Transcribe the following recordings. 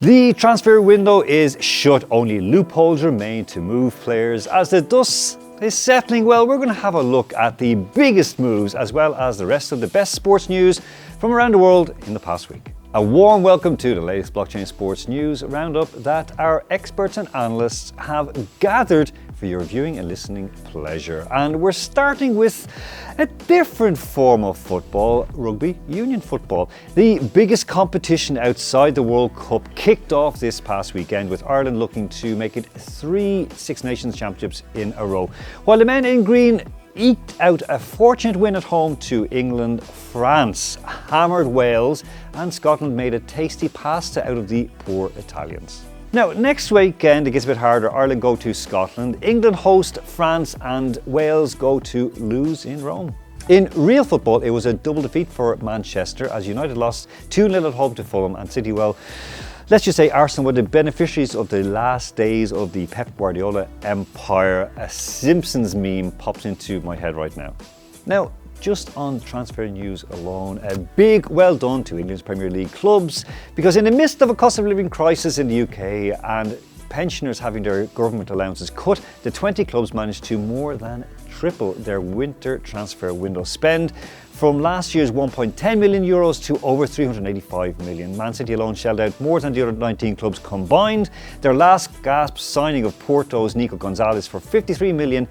The transfer window is shut, only loopholes remain to move players. As the dust is settling, well, we're going to have a look at the biggest moves as well as the rest of the best sports news from around the world in the past week. A warm welcome to the latest blockchain sports news roundup that our experts and analysts have gathered for your viewing and listening pleasure. And we're starting with a different form of football, rugby union football. The biggest competition outside the World Cup kicked off this past weekend with Ireland looking to make it 3 Six Nations Championships in a row, while the men in green eked out a fortunate win at home to England. France hammered Wales and Scotland made a tasty pasta out of the poor Italians. Now, next weekend it gets a bit harder. Ireland go to Scotland, England host France, and Wales go to lose in Rome. In real football, it was a double defeat for Manchester as United lost 2-0 at home to Fulham, and City, well, let's just say Arsenal were the beneficiaries of the last days of the Pep Guardiola empire. A Simpsons meme pops into my head right now. Now, just on transfer news alone, a big well done to England's Premier League clubs, because in the midst of a cost of living crisis in the UK and pensioners having their government allowances cut, the 20 clubs managed to more than triple their winter transfer window spend from last year's 1.10 million euros to over 385 million. Man City alone shelled out more than the other 19 clubs combined. Their last gasp signing of Porto's Nico Gonzalez for 53 million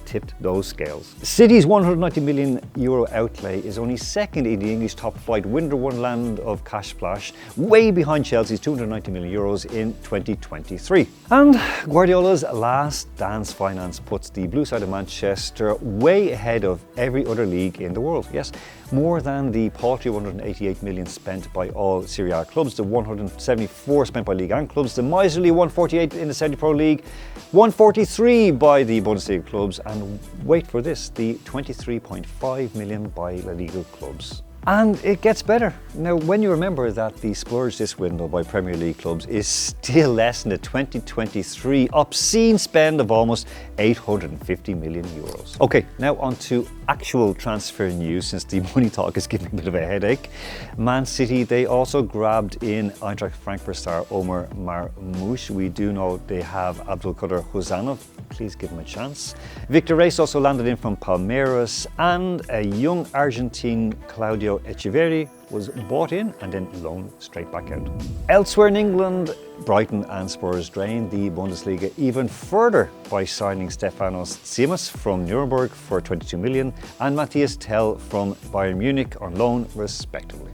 tipped those scales. City's 190 million euro outlay is only second in the English top flight winter wonderland of cash splash, way behind Chelsea's 290 million euros in 2023. And Guardiola's last dance finance puts the blue side of Manchester way ahead of every other league in the world. Yes, more than the paltry 188 million spent by all Serie A clubs, the 174 spent by Ligue 1 clubs, the miserly 148 in the Saudi Pro League, 143 by the Bundesliga clubs, and wait for this, the 23.5 million by La Liga clubs. And it gets better. Now, when you remember that the splurge this window by Premier League clubs is still less than the 2023 obscene spend of almost 850 million euros. Okay, now on to actual transfer news, since the money talk is giving a bit of a headache. Man City, they also grabbed in Eintracht Frankfurt star Omar Marmoush. We do know they have Abdulkader Huzanov. Please give him a chance. Victor Reis also landed in from Palmeiras, and a young Argentine, Claudio Echeverri, was bought in and then loaned straight back out. Elsewhere in England, Brighton and Spurs drained the Bundesliga even further by signing Stefanos Tsitsipas from Nuremberg for 22 million and Matthias Tell from Bayern Munich on loan, respectively.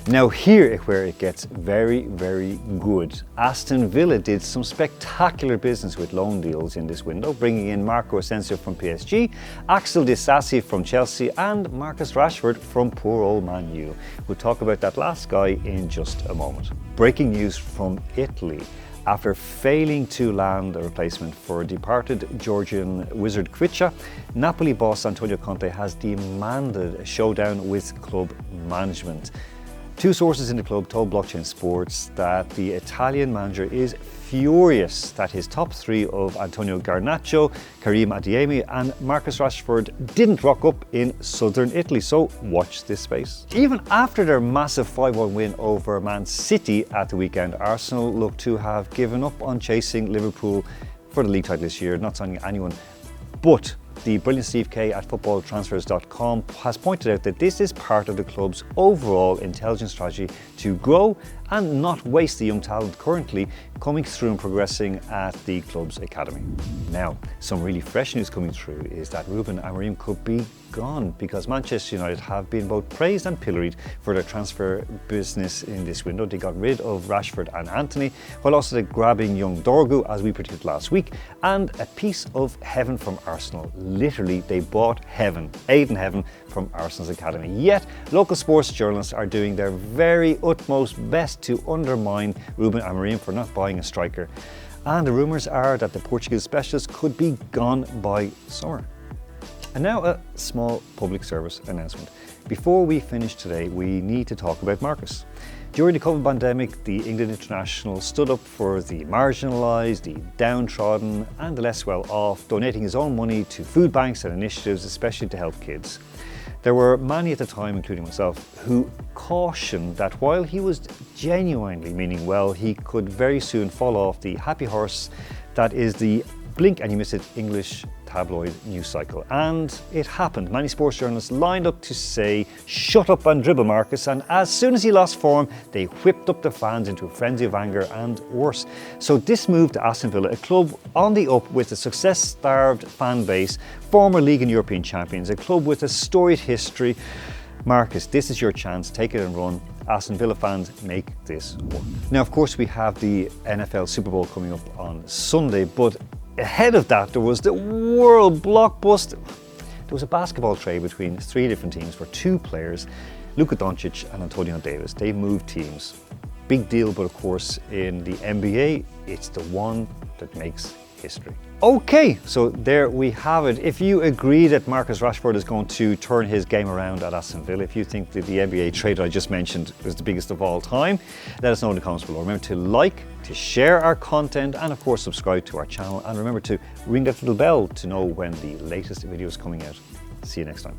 Now here is where it gets very, very good. Aston Villa did some spectacular business with loan deals in this window, bringing in Marco Asensio from PSG, Axel Disasi from Chelsea, and Marcus Rashford from poor old Man U. We'll talk about that last guy in just a moment. Breaking news from Italy. After failing to land a replacement for departed Georgian wizard Khvicha, Napoli boss Antonio Conte has demanded a showdown with club management. Two sources in the club told Blockchain Sports that the Italian manager is furious that his top three of Antonio Garnacho, Karim Adeyemi and Marcus Rashford didn't rock up in southern Italy, so watch this space. Even after their massive 5-1 win over Man City at the weekend, Arsenal look to have given up on chasing Liverpool for the league title this year, not signing anyone. But the brilliant Steve Kay at footballtransfers.com has pointed out that this is part of the club's overall intelligent strategy to grow and not waste the young talent currently coming through and progressing at the club's academy. Now, some really fresh news coming through is that Ruben Amorim could be gone, because Manchester United have been both praised and pilloried for their transfer business in this window. They got rid of Rashford and Anthony, while also grabbing young Dorgu, as we predicted last week, and a piece of heaven from Arsenal. Literally, they bought heaven, aid in heaven, from Arsenal's academy. Yet, local sports journalists are doing their very utmost best to undermine Ruben Amorim for not buying a striker. And the rumours are that the Portuguese specialist could be gone by summer. And now a small public service announcement. Before we finish today, we need to talk about Marcus. During the COVID pandemic, the England international stood up for the marginalised, the downtrodden and the less well off, donating his own money to food banks and initiatives, especially to help kids. There were many at the time, including myself, who cautioned that while he was genuinely meaning well, he could very soon fall off the happy horse that is the blink and you miss it English tabloid news cycle. And it happened. Many sports journalists lined up to say, shut up and dribble Marcus, and as soon as he lost form, they whipped up the fans into a frenzy of anger and worse. So this move to Aston Villa, a club on the up with a success-starved fan base, former league and European champions, a club with a storied history. Marcus, this is your chance, take it and run. Aston Villa fans, make this work. Now, of course, we have the NFL Super Bowl coming up on Sunday, but ahead of that, there was the world blockbuster. There was a basketball trade between 3 different teams for 2 players, Luka Doncic and Antonio Davis. They moved teams. Big deal, but of course, in the NBA, it's the one that makes history. Okay, so there we have it. If you agree that Marcus Rashford is going to turn his game around at Aston Villa, if you think that the NBA trade I just mentioned is the biggest of all time, let us know in the comments below. Remember to like, to share our content, and of course subscribe to our channel. And remember to ring that little bell to know when the latest video is coming out. See you next time.